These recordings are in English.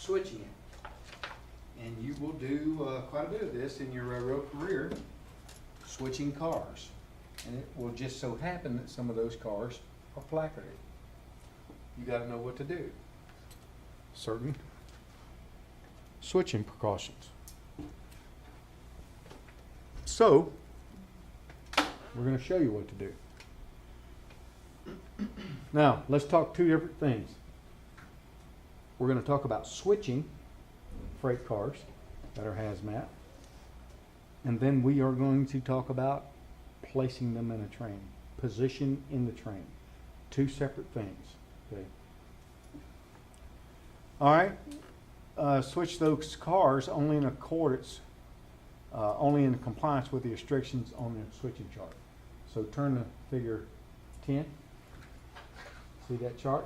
switching it. And you will do quite a bit of this in your railroad career, switching cars. And it will just so happen that some of those cars are placarded. You got to know what to do. Certain switching precautions. So, we're going to show you what to do. Now, let's talk two different things. We're going to talk about switching freight cars that are hazmat, and then we are going to talk about placing them in a train, position in the train. Two separate things. Okay. All right. Switch those cars only in accordance, only in compliance with the restrictions on the switching chart. So turn to figure 10. See that chart?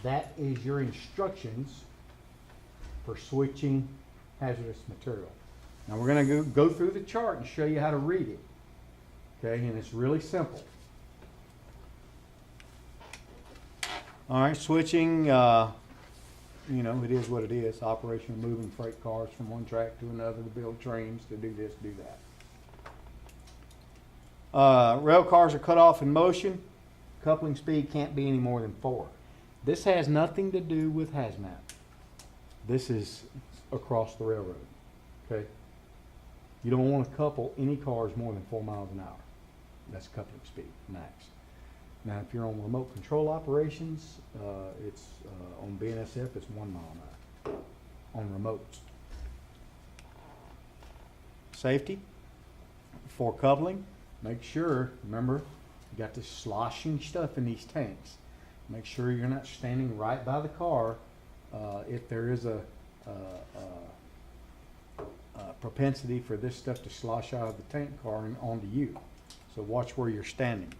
That is your instructions for switching hazardous material. Now we're going to go through the chart and show you how to read it. Okay, and it's really simple. All right, switching, you know, it is what it is. Operation of moving freight cars from one track to another to build trains, to do this, do that. Rail cars are cut off in motion. Coupling speed can't be any more than 4. This has nothing to do with hazmat. This is across the railroad. Okay? You don't want to couple any cars more than 4 miles an hour. That's coupling speed, max. Now, if you're on remote control operations, it's on BNSF, it's 1 mile an hour on remotes. Safety for coupling. Make sure, remember, you got this sloshing stuff in these tanks. Make sure you're not standing right by the car if there is a propensity for this stuff to slosh out of the tank car and onto you. So watch where you're standing.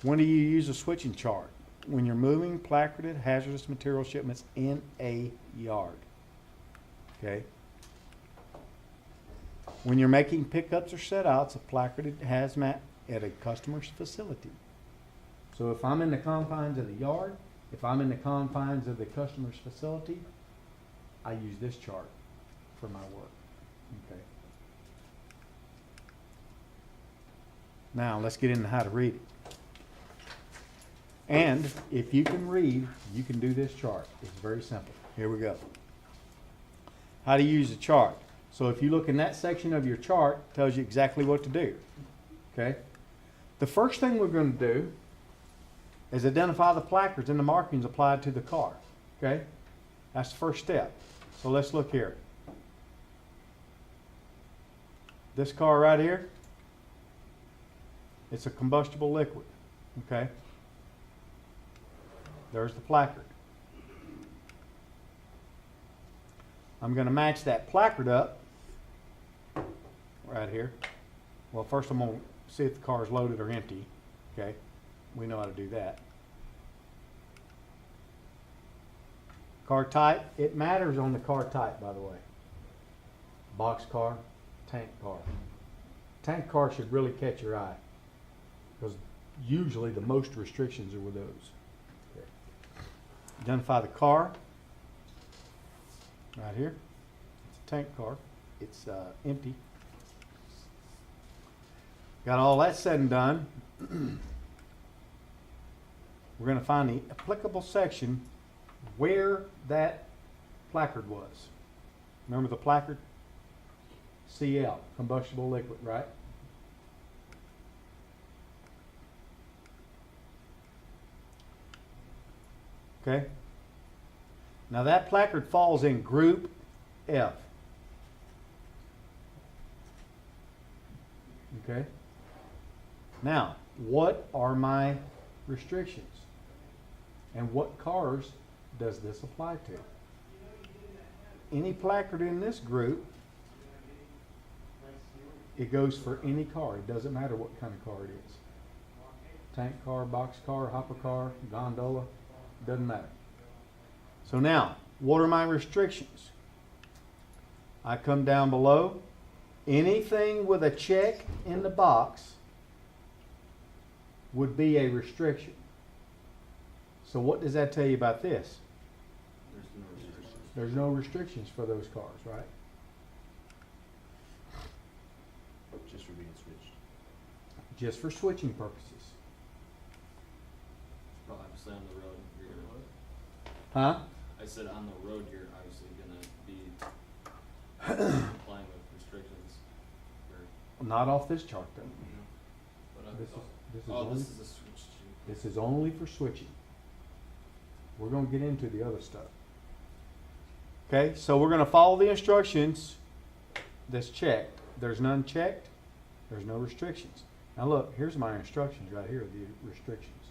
When do you use a switching chart? When you're moving placarded hazardous material shipments in a yard. Okay? When you're making pickups or set-outs of placarded hazmat at a customer's facility. So if I'm in the confines of the yard, if I'm in the confines of the customer's facility, I use this chart for my work. Okay. Now let's get into how to read it. And if you can read, you can do this chart. It's very simple. Here we go. How to use a chart. So if you look in that section of your chart, it tells you exactly what to do. Okay? The first thing we're going to do is identify the placards and the markings applied to the car. Okay? That's the first step. So let's look here. This car right here, it's a combustible liquid. Okay? There's the placard. I'm going to match that placard up right here. Well, first I'm going to see if the car is loaded or empty. Okay? We know how to do that. Car type, it matters on the car type, by the way. Box car, tank car. Tank car should really catch your eye, because usually the most restrictions are with those. Okay. Identify the car. Right here. It's a tank car. It's empty. Got all that said and done. We're going to find the applicable section where that placard was. Remember the placard? CL, combustible liquid, right? Okay. Now that placard falls in group F. Okay. Now, what are my restrictions? And what cars does this apply to? Any placard in this group, it goes for any car. It doesn't matter what kind of car it is. Tank car, box car, hopper car, gondola, doesn't matter. So now, what are my restrictions? I come down below. Anything with a check in the box would be a restriction. So what does that tell you about this? There's no restrictions. There's no restrictions for those cars, right? Just for being switched. Just for switching purposes. Well, obviously on the road, you're gonna, Huh? I said on the road, you're obviously gonna be complying with restrictions or, Not off this chart though. you know, but I This thought, is oh, only, this is a switch to. this is only for switching. We're gonna get into the other stuff. Okay, so we're gonna follow the instructions that's checked. There's none checked, there's no restrictions. Now look, here's my instructions right here, the restrictions.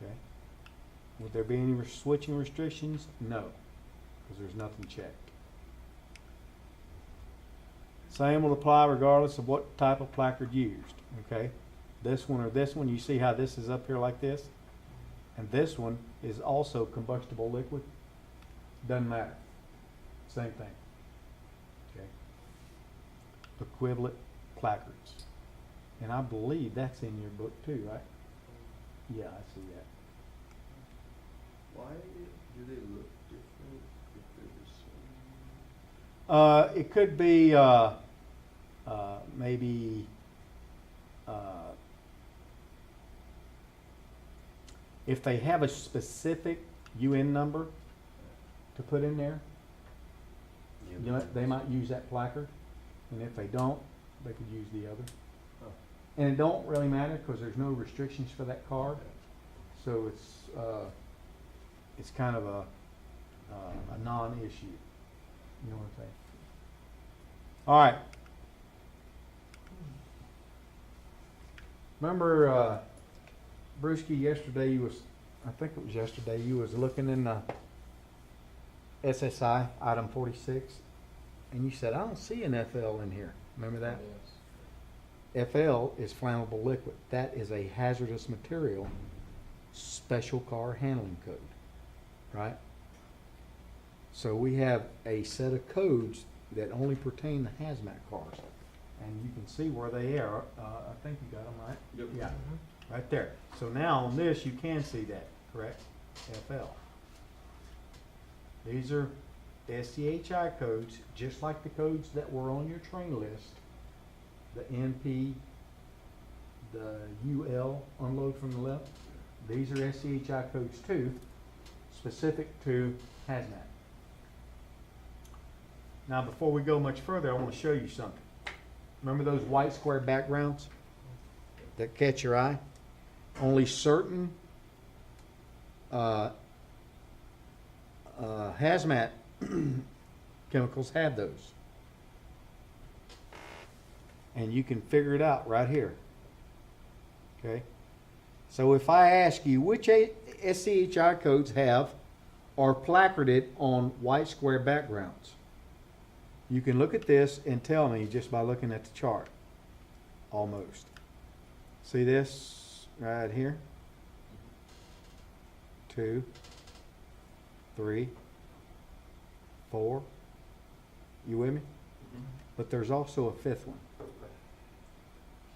Okay. Would there be any switching restrictions? No, because there's nothing checked. Same will apply regardless of what type of placard used, okay? This one or this one, you see how this is up here like this? And this one is also combustible liquid. Doesn't matter. Same thing. Okay. Equivalent placards. And I believe that's in your book too, right? Yeah, I see that. Why do they look different if they're the same? It could be, maybe, if they have a specific UN number to put in there, Yeah, you know, they might use that placard, and if they don't, they could use the other. Oh. And it don't really matter, cause there's no restrictions for that car, so it's kind of a non-issue. You know what I'm saying? All right. Remember, Brewski, yesterday you was, I think it was yesterday, you was looking in the SSI, item 46, and you said, I don't see an FL in here. Remember that? Yes. FL is flammable liquid. That is a hazardous material, special car handling code, right? So we have a set of codes that only pertain to hazmat cars. And you can see where they are. I think you got them right? Yep. Yeah, right there. So now on this, you can see that, correct? FL. These are SCHI codes, just like the codes that were on your train list. The NP, the UL, unload from the left. These are SCHI codes too, specific to hazmat. Now before we go much further, I want to show you something. Remember those white square backgrounds that catch your eye? Only certain hazmat chemicals have those. And you can figure it out right here. Okay? So if I ask you which SCHI codes have or placarded on white square backgrounds, you can look at this and tell me just by looking at the chart. Almost. See this right here? 2, 3, 4. You with me? Mm-hmm. But there's also a fifth one.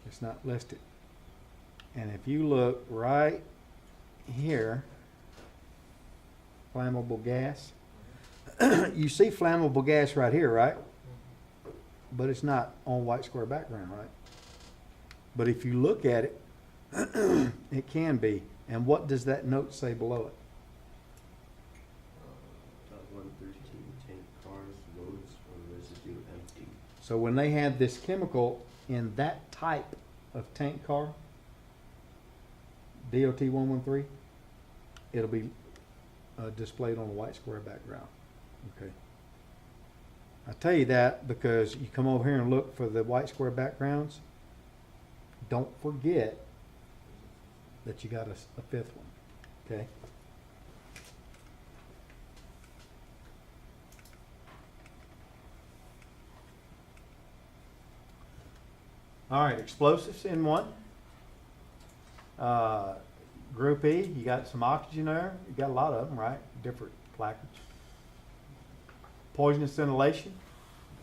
It's not listed. And if you look right here, flammable gas, you see flammable gas right here, right? But it's not on white square background, right? But if you look at it, it can be. And what does that note say below it? Top 113, tank cars, loads or residue empty. So when they have this chemical in that type of tank car, DOT 113, it'll be displayed on a white square background. Okay. I tell you that because you come over here and look for the white square backgrounds. Don't forget that you got a fifth one. Okay. All right, explosives in one. Group E, you got some oxygen there. You got a lot of them, right? Different placards. Poisonous inhalation.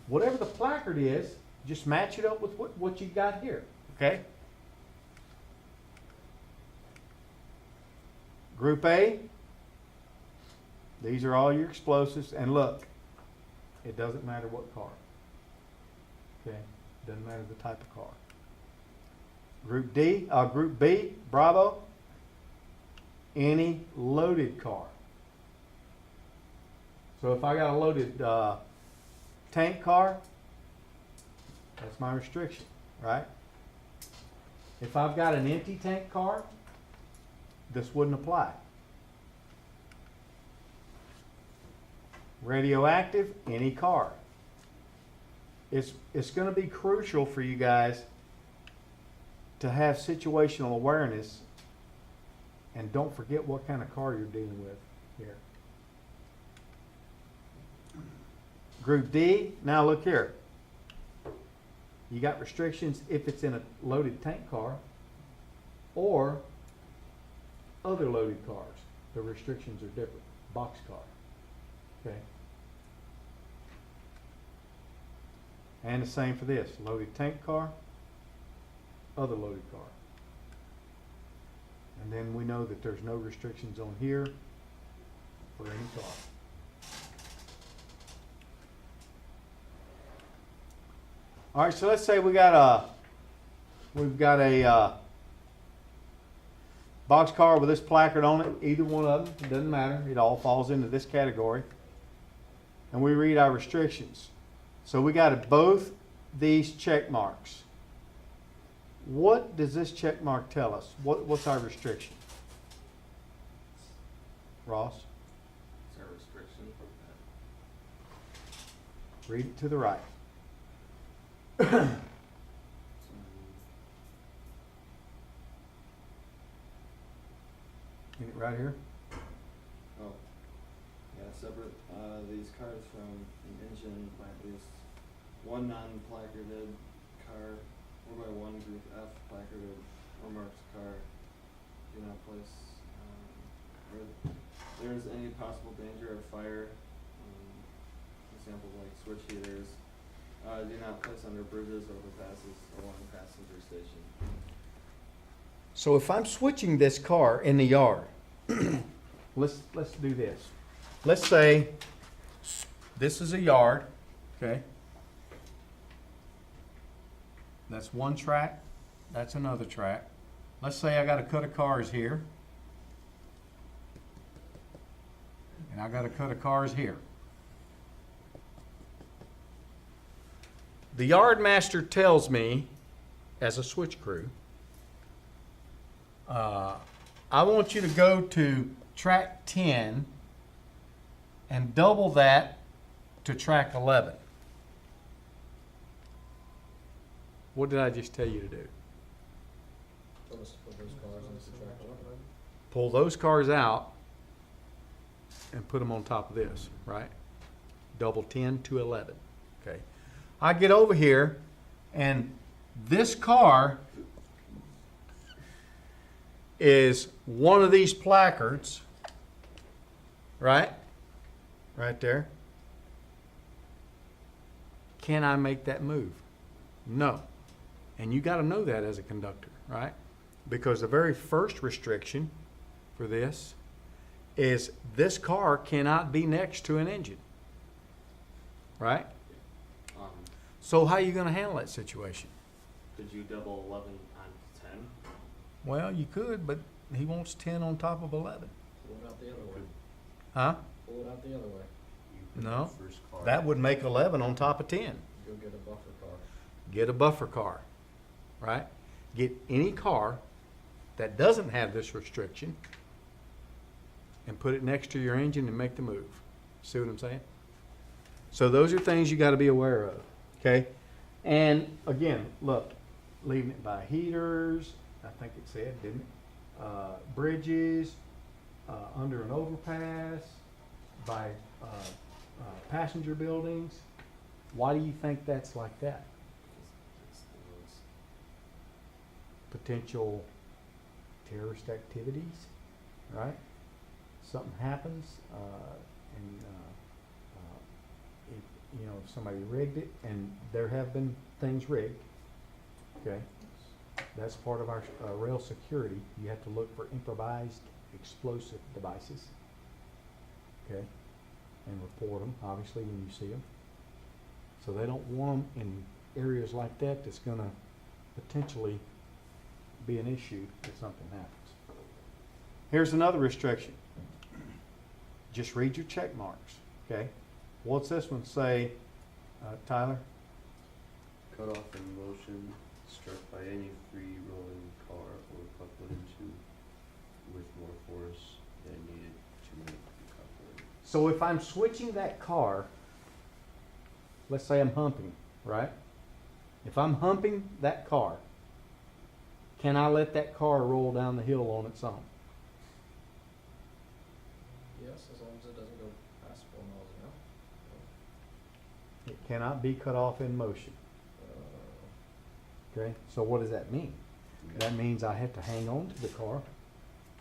Whatever the placard is, just match it up with what you got here. Okay? Group A, these are all your explosives, and look, it doesn't matter what car. Okay, doesn't matter the type of car. Group B, Bravo, any loaded car. So if I got a loaded tank car, that's my restriction, right? If I've got an empty tank car, this wouldn't apply. Radioactive, any car. It's going to be crucial for you guys to have situational awareness, and don't forget what kind of car you're dealing with here. Group D, now look here. You got restrictions if it's in a loaded tank car or other loaded cars. The restrictions are different. Box car. Okay. And the same for this. Loaded tank car, other loaded car. And then we know that there's no restrictions on here for any car. All right, so let's say we've got a box car with this placard on it. Either one of them, it doesn't matter. It all falls into this category. And we read our restrictions. So we got both these check marks. What does this check mark tell us? What's our restriction? Ross? Is there a restriction? Read it to the right. Get it right here. Oh, yeah, separate, these cards from an engine by at least one non-placarded car, or by one group F placarded or marked car, do not place, where there is any possible danger of fire, examples like switch heaters, do not place under bridges, overpasses, along passenger station. So if I'm switching this car in the yard, let's do this. Let's say this is a yard, okay? That's one track, that's another track. Let's say I got a cut of cars here, and I got a cut of cars here. The yard master tells me, as a switch crew, I want you to go to track 10 and double that to track 11. What did I just tell you to do? Tell us to put those cars into track 11. Pull those cars out and put them on top of this, right? Double 10 to 11, okay? I get over here and this car is one of these placards, right? Right there. Can I make that move? No. And you got to know that as a conductor, right? Because the very first restriction for this is this car cannot be next to an engine, right? So how are you going to handle that situation? Could you double 11 times 10? Well, you could, but he wants 10 on top of 11. Pull it out the other way. Huh? Pull it out the other way. No. First car. That would make 11 on top of 10. Go get a buffer car. Get a buffer car, right? Get any car that doesn't have this restriction and put it next to your engine and make the move. See what I'm saying? So those are things you got to be aware of, okay? And again, look, leaving it by heaters, I think it said, didn't it? Bridges, under an overpass, by passenger buildings. Why do you think that's like that? Potential terrorist activities, right? Something happens, and if somebody rigged it, and there have been things rigged, okay? That's part of our rail security. You have to look for improvised explosive devices. Okay? And report them, obviously, when you see them. So they don't want them in areas like that that's gonna potentially be an issue if something happens. Here's another restriction. Just read your check marks, okay? What's this one say, Tyler? Cut off in motion struck by any free rolling car or coupled into with more force than needed to make the coupling. So if I'm switching that car, let's say I'm humping, right? If I'm humping that car, can I let that car roll down the hill on its own? Yes, as long as it doesn't go past 4 miles an hour. It cannot be cut off in motion, okay? So what does that mean? That means I have to hang on to the car,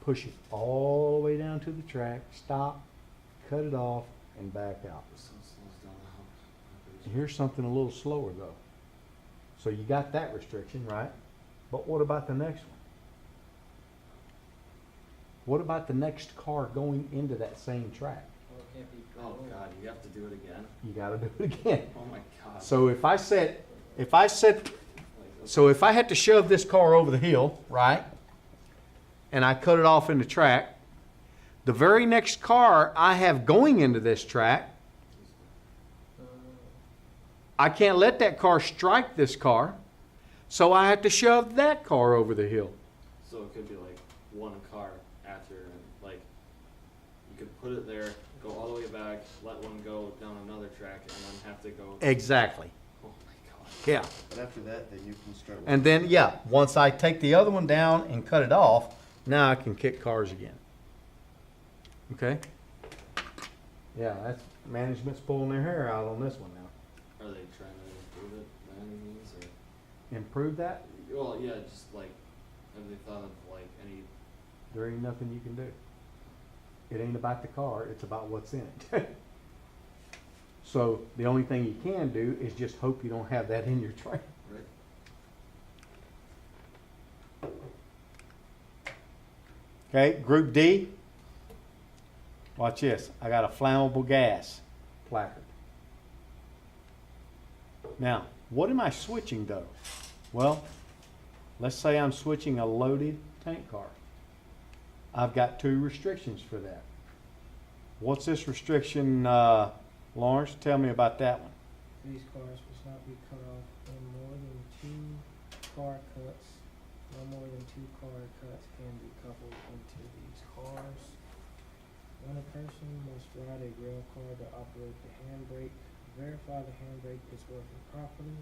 push it all the way down to the track, stop, cut it off, and back out. So it slows down the hump. Here's something a little slower though. So you got that restriction, right? But what about the next one? What about the next car going into that same track? Well, it can't be. Oh God, you have to do it again? You gotta do it again. Oh my God. So if I Like, so if I had to shove this car over the hill, right? And I cut it off in the track, the very next car I have going into this track, I can't let that car strike this car, so I have to shove that car over the hill. So it could be like one car after, and like, you could put it there, go all the way back, let one go down another track, and then have to go. Exactly. Oh my God. Yeah. But after that, then you can start. And then, yeah, once I take the other one down and cut it off, now I can kick cars again. Okay? Yeah, that's, management's pulling their hair out on this one now. Are they trying to improve it by any means, or? Improve that? Well, yeah, just like, have they thought of like any? There ain't nothing you can do. It ain't about the car, it's about what's in it. So the only thing you can do is just hope you don't have that in your train. Right. Okay, group D. Watch this. I got a flammable gas placard. Now, what am I switching though? Well, let's say I'm switching a loaded tank car. I've got 2 restrictions for that. What's this restriction, Lawrence? Tell me about that one. These cars must not be cut off in more than 2 car cuts. No more than 2 car cuts can be coupled into these cars. When a person must ride a rail car to operate the handbrake, verify the handbrake is working properly.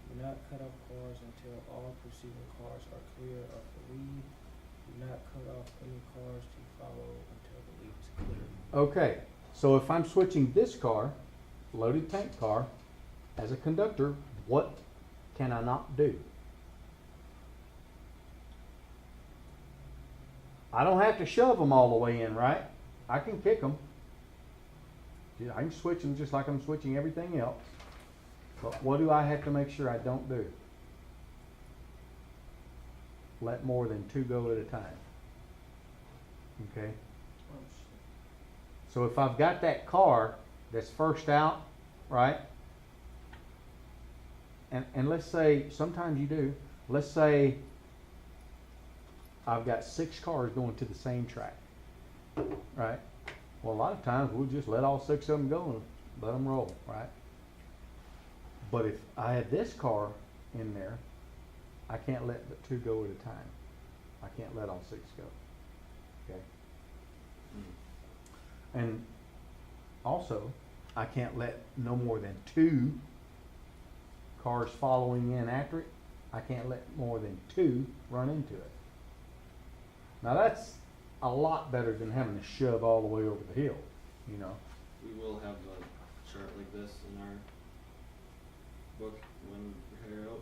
Do not cut off cars until all preceding cars are clear of the lead. Do not cut off any cars to follow until the lead is clear. Okay, so if I'm switching this car, loaded tank car, as a conductor, what can I not do? I don't have to shove them all the way in, right? I can kick them. Yeah, I can switch them just like I'm switching everything else. But what do I have to make sure I don't do? Let more than 2 go at a time. Okay? So if I've got that car that's first out, right? And let's say, sometimes you do, let's say I've got 6 cars going to the same track, right? Well, a lot of times we'll just let all 6 of them go and let them roll, right? But if I had this car in there, I can't let but 2 go at a time. I can't let all 6 go, okay? And also, I can't let no more than 2 cars following in after it. I can't let more than 2 run into it. Now that's a lot better than having to shove all the way over the hill, you know. We will have a chart like this in our book when we hire out.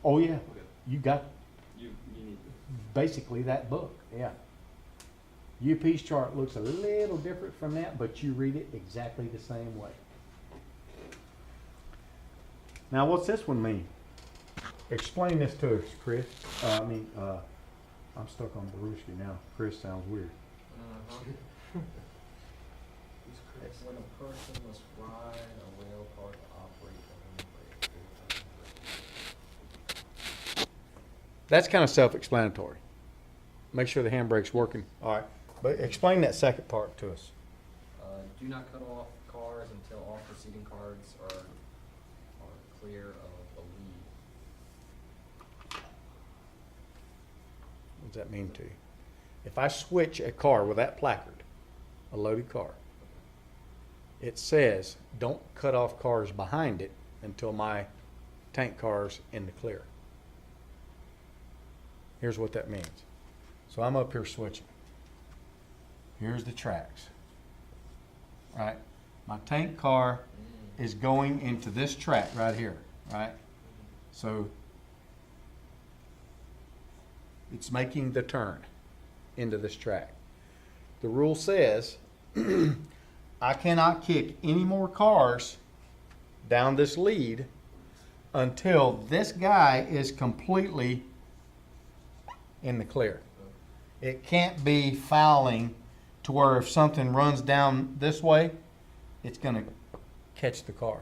Oh yeah, Okay. you got You need basically that book, yeah. UP's chart looks a little different from that, but you read it exactly the same way. Now what's this one mean? Explain this to us, Chris. I'm stuck on Baruski now. Chris sounds weird. When a person must ride a rail car to operate the handbrake. That's kind of self-explanatory. Make sure the handbrake's working. All right, but explain that second part to us. Do not cut off cars until all preceding cards are clear of the lead. What does that mean to you? If I switch a car with that placard, a loaded car, it says don't cut off cars behind it until my tank car's in the clear. Here's what that means. So I'm up here switching. Here's the tracks. Right? My tank car is going into this track right here, right? So it's making the turn into this track. The rule says I cannot kick any more cars down this lead until this guy is completely in the clear. It can't be fouling to where if something runs down this way, it's going to catch the car.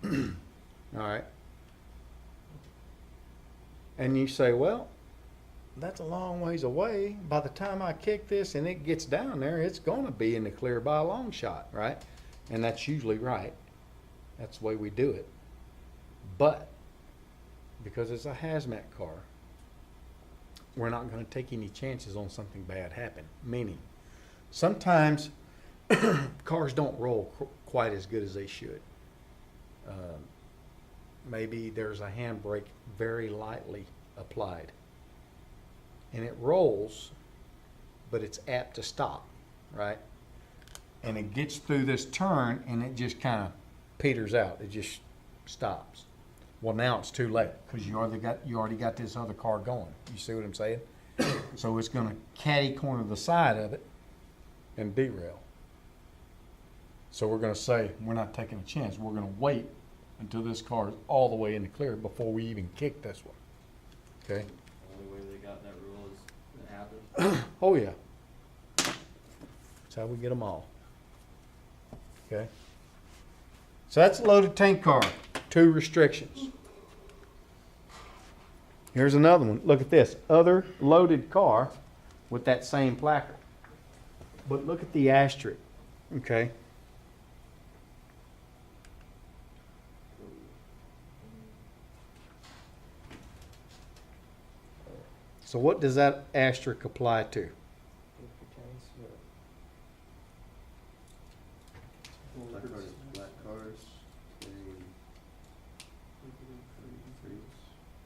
All right. And you say, well, that's a long ways away. By the time I kick this and it gets down there, it's going to be in the clear by a long shot, right? And that's usually right. That's the way we do it. But because it's a hazmat car, we're not going to take any chances on something bad happening. Meaning, sometimes cars don't roll quite as good as they should. Maybe there's a handbrake very lightly applied. And it rolls, but it's apt to stop, right? And it gets through this turn and it just kind of peters out. It just stops. Well, now it's too late because you already got this other car going. You see what I'm saying? So it's going to catty corner the side of it and derail. So we're going to say we're not taking a chance. We're going to wait until this car is all the way in the clear before we even kick this one. Okay? The only way they got that rule is it happened. Oh yeah. That's how we get them all. Okay? So that's a loaded tank car. 2 restrictions. Here's another one. Look at this. Other loaded car with that same placard. But look at the asterisk. Okay? So what does that asterisk apply to? It pertains to Black cars, black cars, carrying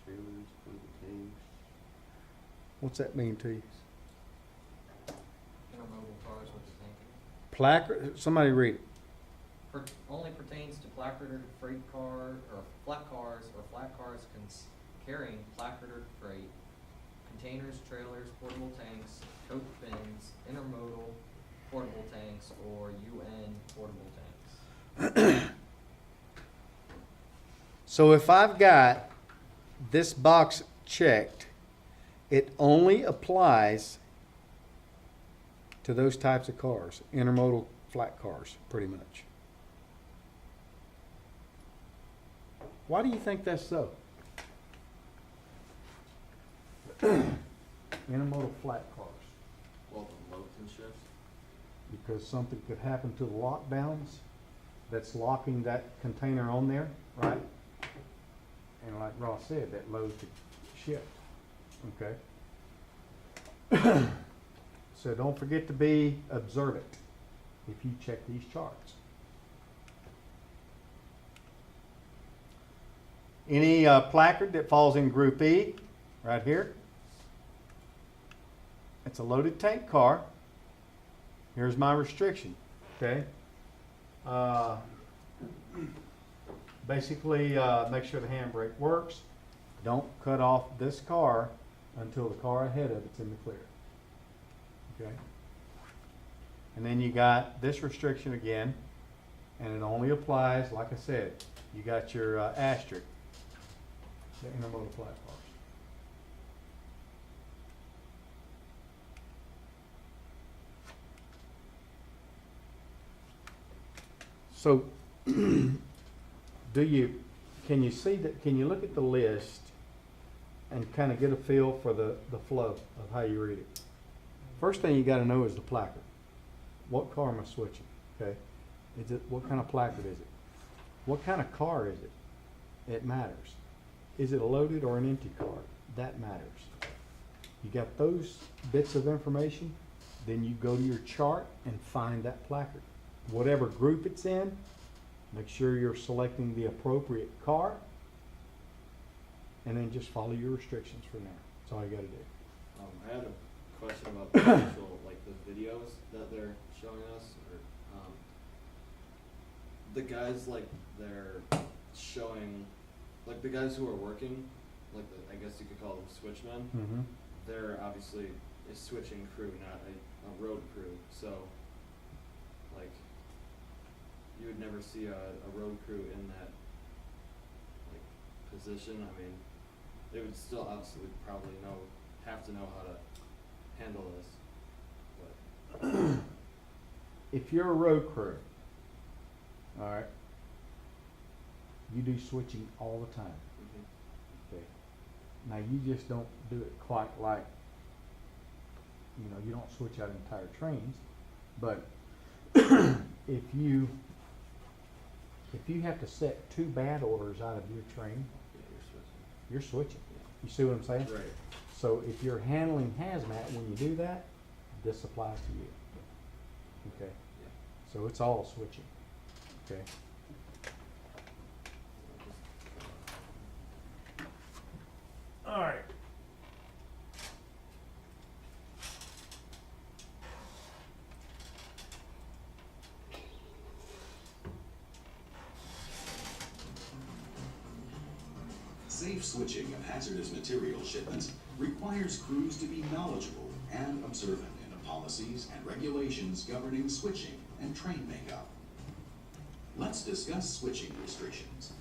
trailers, portable tanks. What's that mean to you? Intermodal cars with the tank. Placard. Somebody read it. Only pertains to placarded freight car or flat cars carrying placarded freight, containers, trailers, portable tanks, coke bins, intermodal portable tanks, or UN portable tanks. So if I've got this box checked, it only applies to those types of cars, intermodal flat cars, pretty much. Why do you think that's so? Intermodal flat cars. Well, the loads and shifts. Because something could happen to the lockdowns that's locking that container on there, right? And like Ross said, that load could shift, okay? So don't forget to be observant if you check these charts. Any placard that falls in Group E, right here, it's a loaded tank car. Here's my restriction, okay? Basically, make sure the handbrake works. Don't cut off this car until the car ahead of it's in the clear, okay? And then you got this restriction again, and it only applies, like I said, you got your asterisk, the intermodal flat cars. So, can you see that, can you look at the list and kind of get a feel for the flow of how you read it? First thing you gotta know is the placard. What car am I switching, okay? What kind of placard is it? What kind of car is it? It matters. Is it a loaded or an empty car? That matters. You got those bits of information, then you go to your chart and find that placard. Whatever group it's in, make sure you're selecting the appropriate car, and then just follow your restrictions from there. That's all you gotta do. I had a question about the actual, like the videos that they're showing us, or, the guys, like, they're showing, like, the guys who are working, like, I guess you could call them switchmen, Mm-hmm. they're obviously a switching crew, not a road crew, so, like, you would never see a road crew in that, like, position. I mean, they would still obviously probably have to know how to handle this, but. If you're a road crew, all right, you do switching all the time. Okay. Now you just don't do it quite like, you don't switch out entire trains, but if you have to set 2 bad orders out of your train, Yeah, you're switching. You see what I'm saying? Right. So if you're handling hazmat, when you do that, this applies to you. Okay? Yeah. So it's all switching. Okay? All right. Safe switching of hazardous material shipments requires crews to be knowledgeable and observant in the policies and regulations governing switching and train makeup. Let's discuss switching restrictions.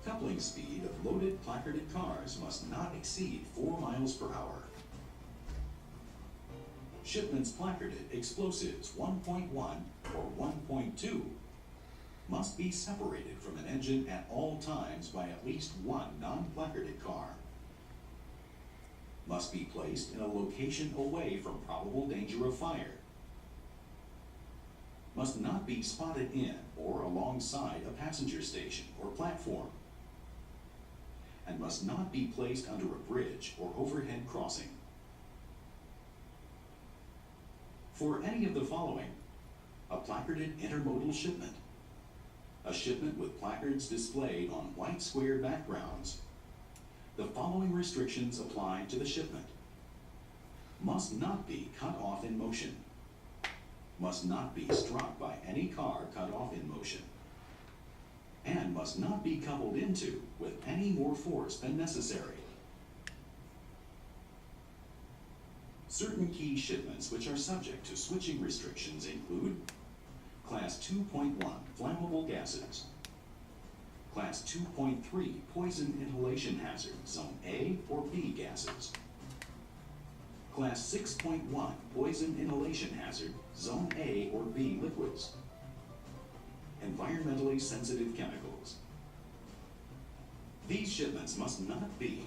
Coupling speed of loaded placarded cars must not exceed 4 miles per hour. Shipments placarded explosives 1.1 or 1.2 must be separated from an engine at all times by at least one non-placarded car. Must be placed in a location away from probable danger of fire. Must not be spotted in or alongside a passenger station or platform. And must not be placed under a bridge or overhead crossing. For any of the following: a placarded intermodal shipment, a shipment with placards displayed on white square backgrounds, the following restrictions apply to the shipment: must not be cut off in motion, must not be struck by any car cut off in motion, and must not be coupled into with any more force than necessary. Certain key shipments which are subject to switching restrictions include Class 2.1 flammable gases, Class 2.3 poison inhalation hazard, Zone A or B gases, Class 6.1 poison inhalation hazard, Zone A or B liquids, environmentally sensitive chemicals. These shipments must not be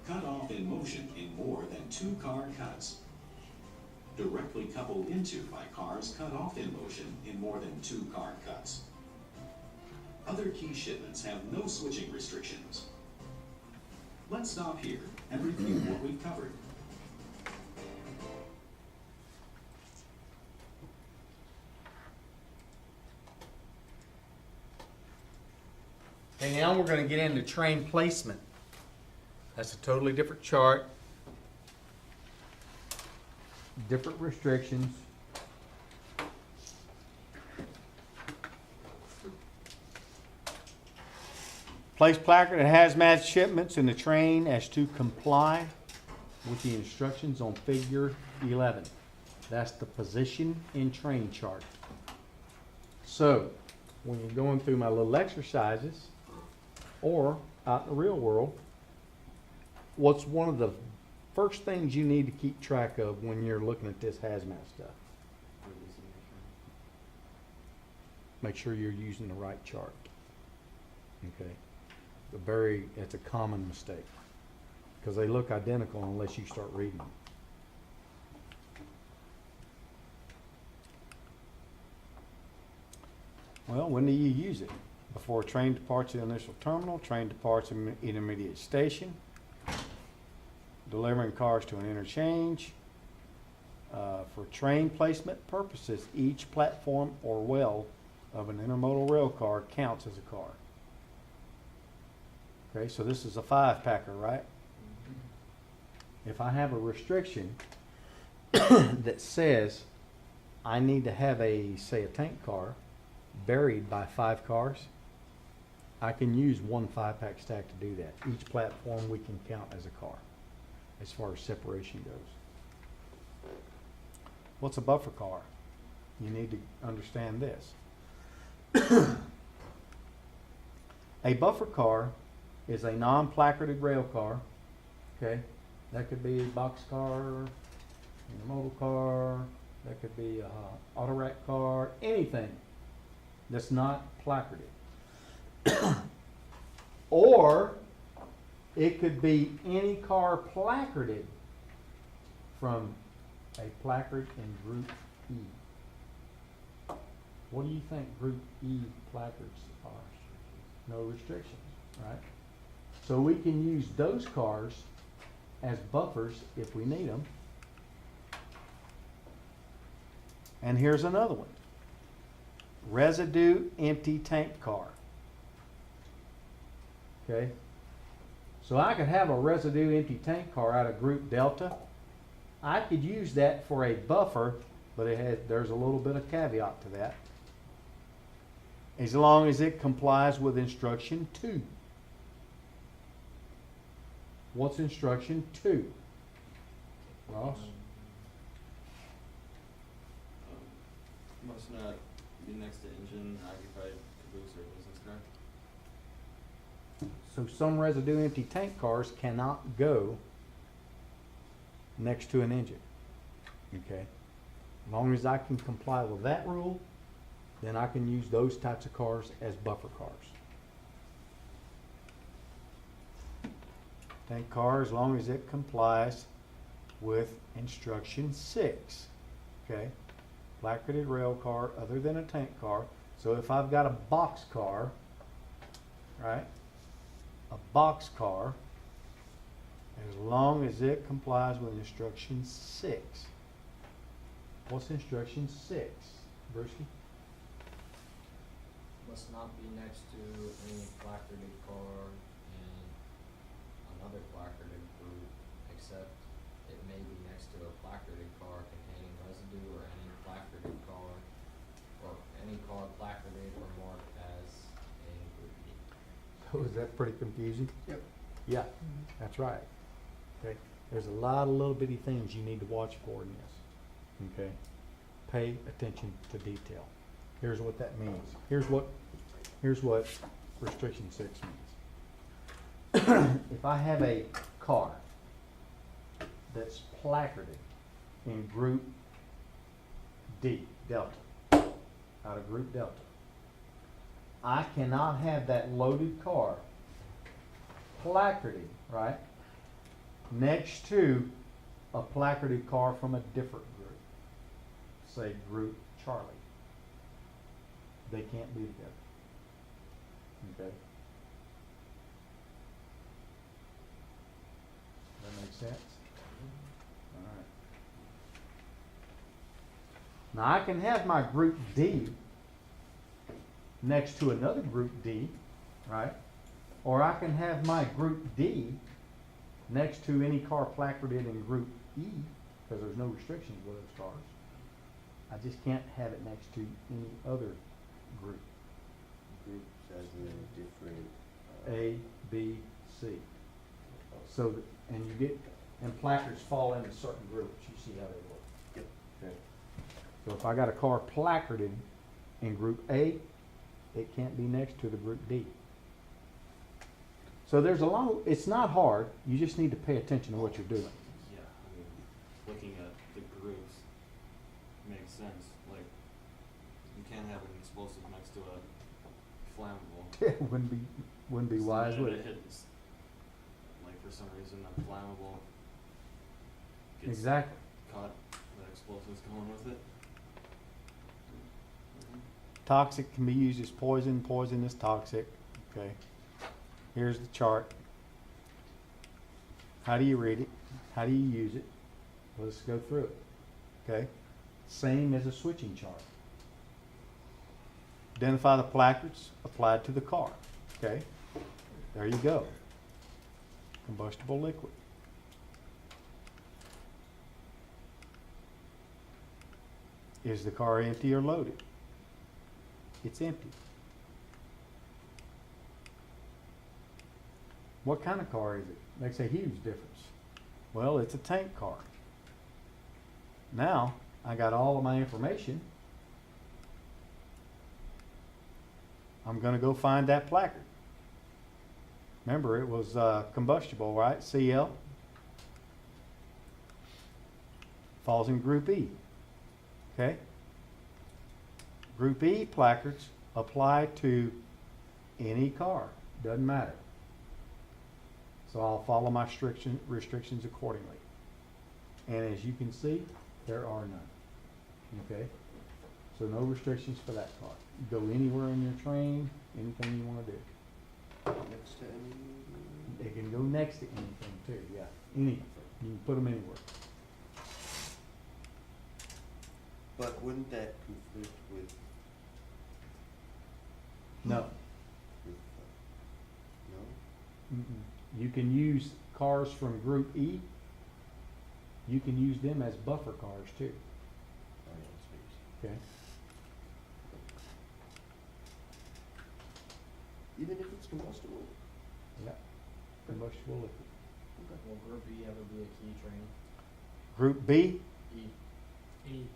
cut off in motion in more than 2 car cuts, directly coupled into by cars cut off in motion in more than 2 car cuts. Other key shipments have no switching restrictions. Let's stop here and review what we've covered. Okay, now we're going to get into train placement. That's a totally different chart. Different restrictions. Place placard and hazmat shipments in the train as to comply with the instructions on figure 11. That's the position in train chart. So, when you're going through my little exercises, or out in the real world, what's one of the first things you need to keep track of when you're looking at this hazmat stuff? make sure you're using the right chart. Okay? It's a common mistake. Because they look identical unless you start reading them. Well, when do you use it? Before train departs the initial terminal, train departs an intermediate station, delivering cars to an interchange. For train placement purposes, each platform or well of an intermodal rail car counts as a car. Okay, so this is a 5-packer, right? If I have a restriction that says I need to have say a tank car buried by 5 cars, I can use one 5-pack stack to do that. Each platform we can count as a car as far as separation goes. What's a buffer car? You need to understand this. A buffer car is a non-placarded rail car. Okay, that could be a box car, intermodal car, that could be a auto rack car, anything that's not placarded. Or it could be any car placarded from a placard in Group E. What do you think Group E placards are? No restrictions, right? So we can use those cars as buffers if we need them. And here's another one. Residue empty tank car. Okay? So I could have a residue empty tank car out of Group Delta. I could use that for a buffer, but there's a little bit of caveat to that. As long as it complies with instruction 2. What's instruction 2? Ross? Must not be next to engine, occupied caboose or business car. So some residue empty tank cars cannot go next to an engine. Okay? As long as I can comply with that rule, then I can use those types of cars as buffer cars. Tank car, as long as it complies with instruction 6. Okay? Placarded rail car other than a tank car. So if I've got a box car, right? A box car, as long as it complies with instruction 6. What's instruction 6, Brewski? Must not be next to any placarded car in another placarded group, except it may be next to a placarded car containing residue or any placarded car, or any car placarded or marked as a group E. So is that pretty confusing? Yep. Yeah, that's right. Okay, there's a lot of little bitty things you need to watch for in this. Okay, pay attention to detail. Here's what that means. Here's what restriction 6 means. If I have a car that's placarded in Group D, Delta, out of Group Delta, I cannot have that loaded car placarded, right, next to a placarded car from a different group, say Group Charlie. They can't be together. Okay? That makes sense? All right. Now I can have my Group D next to another Group D, right? Or I can have my Group D next to any car placarded in Group E, because there's no restrictions with those cars. I just can't have it next to any other group. Group has a different. A, B, C. So, and placards fall into certain groups. You see how they look. Yep. Okay. So if I got a car placarded in Group A, it can't be next to the Group D. So it's not hard. You just need to pay attention to what you're doing. Yeah, I mean, looking at the groups makes sense. Like, you can't have an explosive next to a flammable. It wouldn't be wise, would it? Hits, like for some reason, a flammable gets Exactly. caught, the explosives going with it. Toxic can be used as poison, poison is toxic, okay? Here's the chart. How do you read it? How do you use it? Let's go through it, okay? Same as a switching chart. Identify the placards applied to the car, okay? There you go. Combustible liquid. Is the car empty or loaded? It's empty. What kind of car is it? Makes a huge difference. Well, it's a tank car. Now, I got all of my information. I'm going to go find that placard. Remember, it was combustible, right? CL. Falls in Group E. Okay? Group E placards apply to any car. Doesn't matter. So I'll follow my restrictions accordingly. And as you can see, there are none. Okay? So no restrictions for that car. You go anywhere in your train, anything you want to do. Next to any. They can go next to anything too, yeah. Anything. You can put them anywhere. But wouldn't that conflict with, No. with, no? Mm-mm. You can use cars from Group E. You can use them as buffer cars too. Oh, yeah, space. Okay? Even if it's combustible? Yeah. Combustible liquid. Will Group E ever be a key train? Group B, E. E.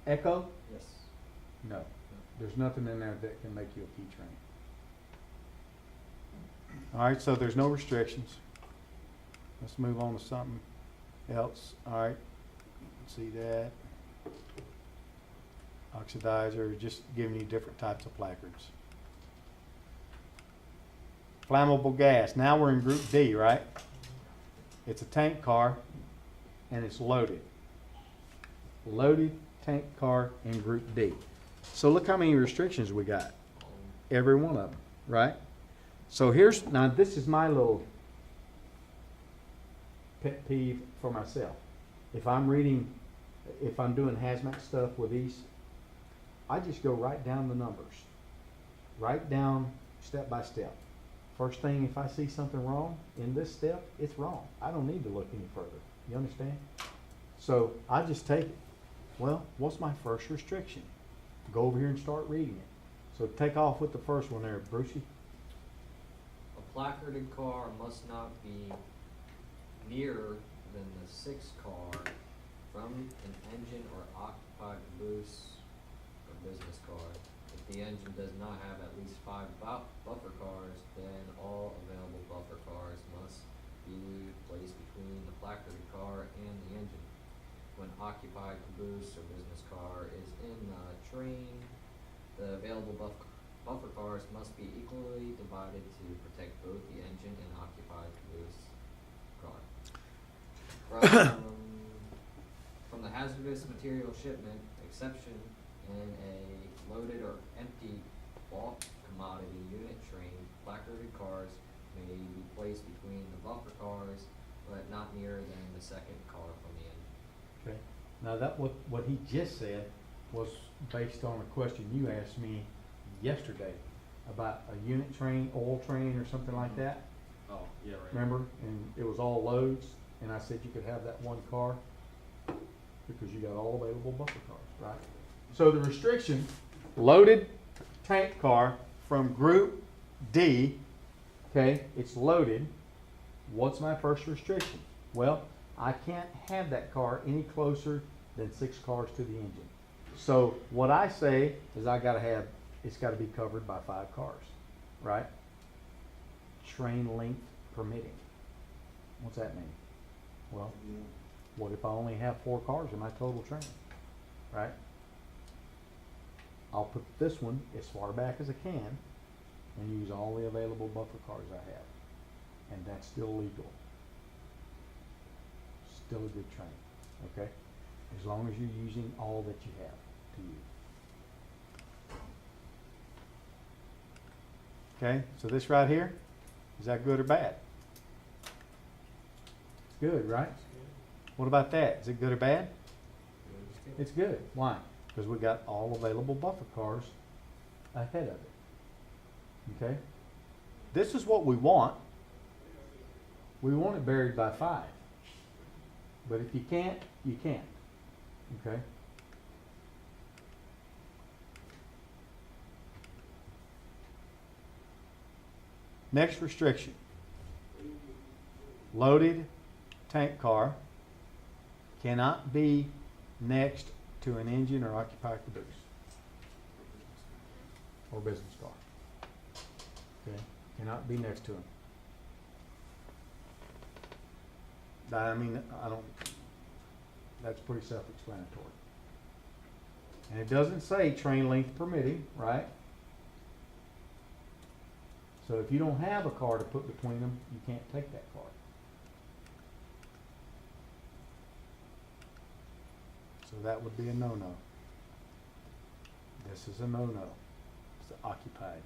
Echo? Yes. No. There's nothing in there that can make you a key train. All right, so there's no restrictions. Let's move on to something else. All right, see that. Oxidizer, just giving you different types of placards. Flammable gas. Now we're in Group D, right? It's a tank car and it's loaded. Loaded tank car in Group D. So look how many restrictions we got. Every one of them, right? So here's, now this is my little pet peeve for myself. If I'm reading, if I'm doing hazmat stuff with these, I just go right down the numbers. Right down step by step. First thing, if I see something wrong in this step, it's wrong. I don't need to look any further. You understand? So I just take it. Well, what's my first restriction? Go over here and start reading it. So take off with the first one there, Brucey. A placarded car must not be nearer than the sixth car from an engine or occupied caboose or business car. If the engine does not have at least 5 buffer cars, then all available buffer cars must be placed between the placarded car and the engine. When occupied caboose or business car is in the train, the available buffer cars must be equally divided to protect both the engine and occupied caboose car. From the hazardous material shipment exception in a loaded or empty bulk commodity unit train, placarded cars may be placed between the buffer cars, but not nearer than the second car from the engine. Okay. Now that what he just said was based on a question you asked me yesterday about a unit train, oil train or something like that. Oh, yeah, right. Remember? And it was all loads, and I said you could have that one car because you got all available buffer cars, right? So the restriction, loaded tank car from Group D, okay, it's loaded. What's my first restriction? Well, I can't have that car any closer than 6 cars to the engine. So what I say is I gotta have, it's gotta be covered by 5 cars, right? Train length permitting. What's that mean? Well, what if I only have 4 cars in my total train, right? I'll put this one as far back as I can and use all the available buffer cars I have. And that's still legal. Still a good train, okay? As long as you're using all that you have to use. Okay, so this right here, is that good or bad? It's good, right? What about that? Is it good or bad? It's good. Why? Because we got all available buffer cars ahead of it. Okay? This is what we want. We want it buried by 5. But if you can't, you can't. Okay? Next restriction. Loaded tank car cannot be next to an engine or occupied caboose or business car. Okay? Cannot be next to them. I mean, that's pretty self-explanatory. And it doesn't say train length permitting, right? So if you don't have a car to put between them, you can't take that car. So that would be a no-no. This is a no-no. It's occupied.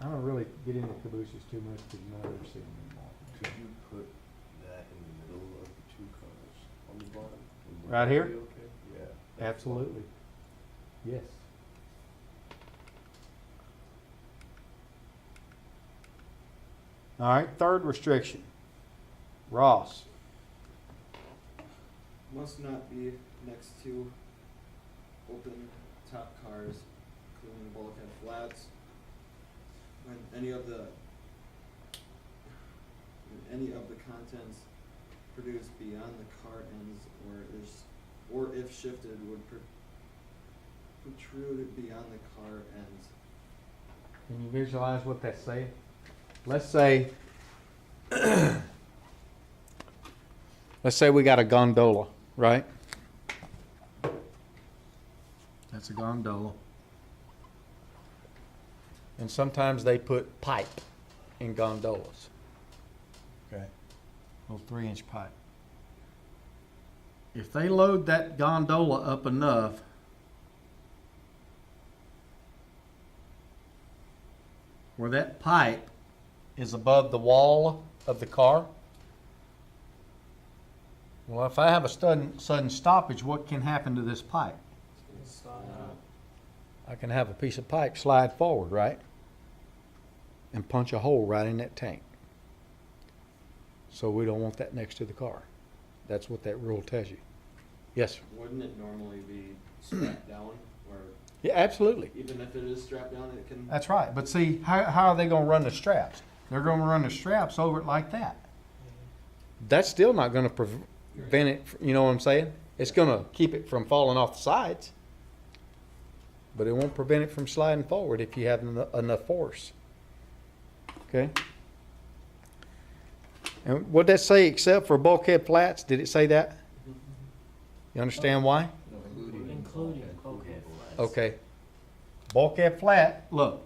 I don't really get into cabooses too much because you don't ever see them anymore. Could you put that in the middle of the 2 cars on the bottom? And would Right that here? be okay? Yeah. Absolutely. Yes. All right, third restriction. Ross. Must not be next to open top cars, including bulkhead flats. When any of the contents produced beyond the car ends or if shifted would protrude beyond the car ends. Can you visualize what that's saying? Let's say we got a gondola, right? That's a gondola. And sometimes they put pipe in gondolas. Okay. Little 3-inch pipe. If they load that gondola up enough, where that pipe is above the wall of the car, well, if I have a sudden stoppage, what can happen to this pipe? I can have a piece of pipe slide forward, right? And punch a hole right in that tank. So we don't want that next to the car. That's what that rule tells you. Yes, sir. Wouldn't it normally be strapped down, or Yeah, absolutely. even if it is strapped down, it can? That's right. But see, how are they going to run the straps? They're going to run the straps over it like that. That's still not going to prevent it, you know what I'm saying? It's going to keep it from falling off the sides. But it won't prevent it from sliding forward if you have enough force. Okay? And what'd that say, except for bulkhead flats? Did it say that? You understand why? Including bulkhead flats. Okay. Bulkhead flat, look.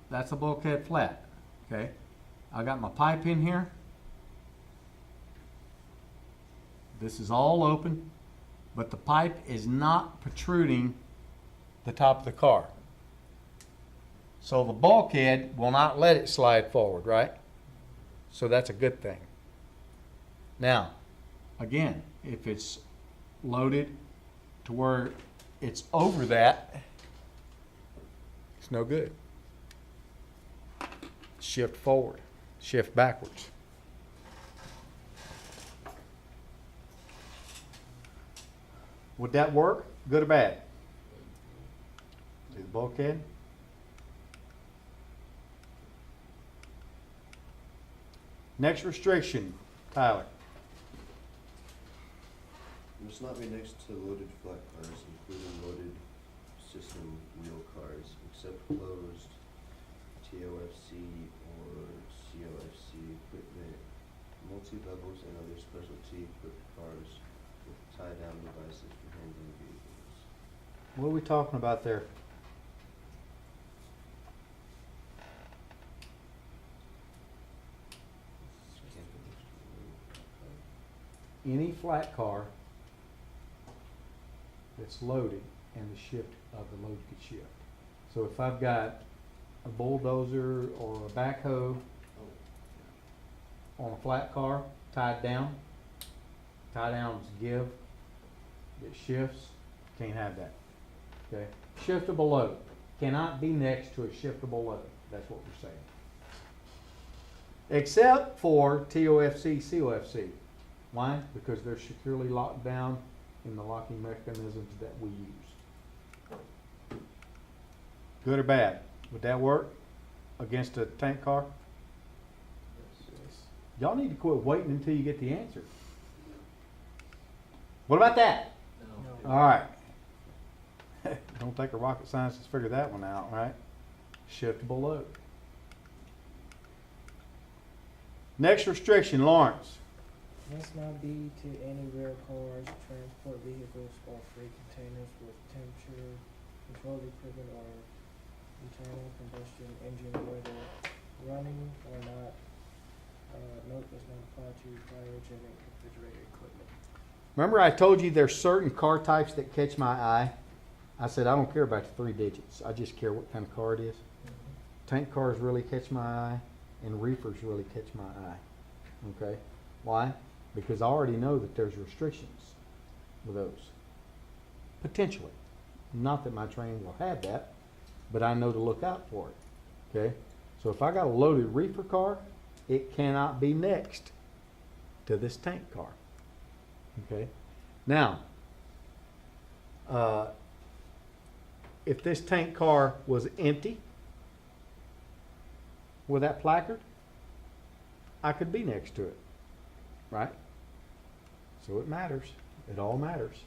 That's a bulkhead flat. Okay. I got my pipe in here. This is all open, but the pipe is not protruding the top of the car. So the bulkhead will not let it slide forward, right? So that's a good thing. Now, again, if it's loaded to where it's over that, it's no good. Shift forward, shift backwards. Would that work? Good or bad? See the bulkhead? Next restriction, Tyler. Must not be next to loaded flat cars, including loaded system wheel cars, except closed TOFC or COFC equipment, multi-levels and other specialty equipped cars with tie-down devices for handling vehicles. What are we talking about there? Any flat car that's loaded and the shift of the load could shift. So if I've got a bulldozer or a backhoe on a flat car tied down, tie downs give, it shifts, can't have that. Okay? Shiftable load cannot be next to a shiftable load. That's what we're saying. Except for TOFC, COFC. Why? Because they're securely locked down in the locking mechanisms that we use. Good or bad? Would that work against a tank car? Y'all need to quit waiting until you get the answer. What about that? No. All right. Don't take a rocket scientist to figure that one out, right? Shiftable load. Next restriction, Lawrence. Must not be to any rail cars, transport vehicles, or freight containers with temperature control equipment or internal combustion engine, whether running or not. Note does not apply to cryogenic refrigerated equipment. Remember I told you there's certain car types that catch my eye? I said I don't care about the 3 digits. I just care what kind of car it is. Tank cars really catch my eye, and reefers really catch my eye. Okay? Why? Because I already know that there's restrictions with those. Potentially. Not that my training will have that, but I know to look out for it. Okay? So if I got a loaded reefer car, it cannot be next to this tank car. Okay? Now, if this tank car was empty with that placard, I could be next to it. Right? So it matters. It all matters.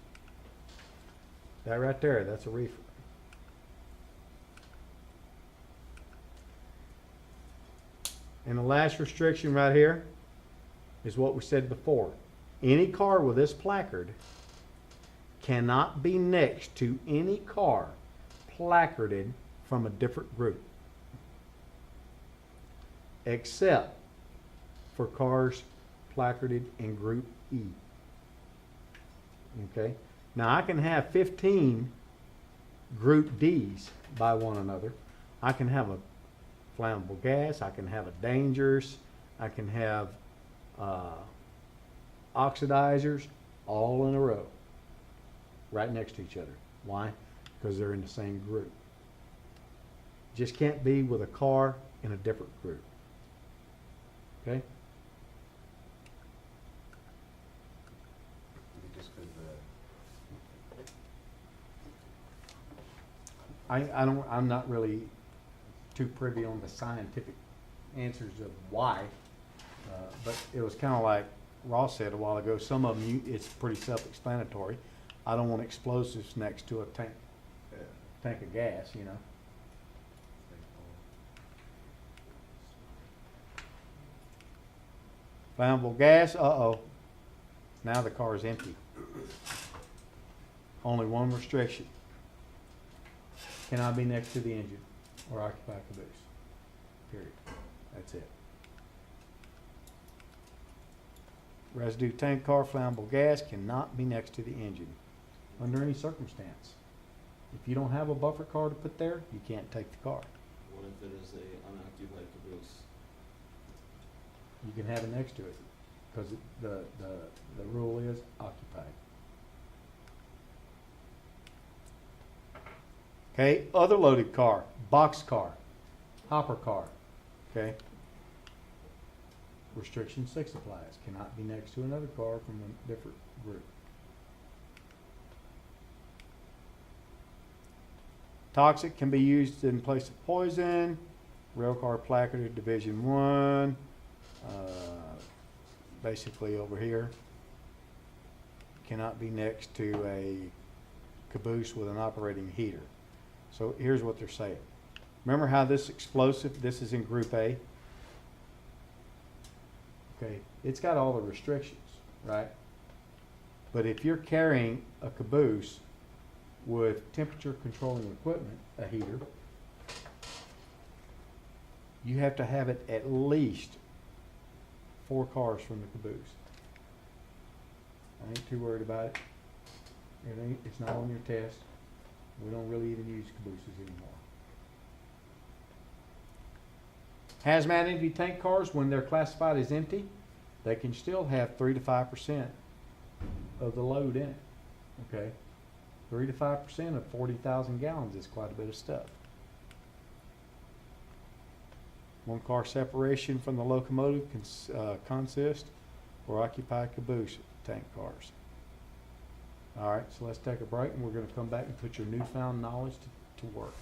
That right there, that's a reefer. And the last restriction right here is what we said before. Any car with this placard cannot be next to any car placarded from a different group, except for cars placarded in Group E. Okay? Now I can have 15 Group Ds by one another. I can have a flammable gas, I can have a dangerous, I can have oxidizers all in a row, right next to each other. Why? Because they're in the same group. Just can't be with a car in a different group. Okay? Because I'm not really too privy on the scientific answers of why, but it was kind of like Ross said a while ago. Some of them, it's pretty self-explanatory. I don't want explosives next to a tank of gas, you know. Flammable gas, uh-oh. Now the car is empty. Only one restriction. Cannot be next to the engine or occupy caboose. Period. That's it. Residue tank car, flammable gas cannot be next to the engine under any circumstance. If you don't have a buffer car to put there, you can't take the car. What if it is a unoccupied caboose? You can have it next to it because the rule is occupied. Okay, other loaded car, box car, hopper car. Okay. Restriction 6 applies. Cannot be next to another car from a different group. Toxic can be used in place of poison. Railcar placarded Division 1. Basically over here. Cannot be next to a caboose with an operating heater. So here's what they're saying. Remember how this explosive, this is in Group A? Okay, it's got all the restrictions, right? But if you're carrying a caboose with temperature controlling equipment, a heater, you have to have it at least 4 cars from the caboose. I ain't too worried about it. It's not on your test. We don't really even use cabooses anymore. Hazmat empty tank cars, when they're classified as empty, they can still have 3 to 5% of the load in it. Okay? 3 to 5% of 40,000 gallons is quite a bit of stuff. 1 car separation from the locomotive consist or occupy caboose tank cars. All right, so let's take a break, and we're going to come back and put your newfound knowledge to work.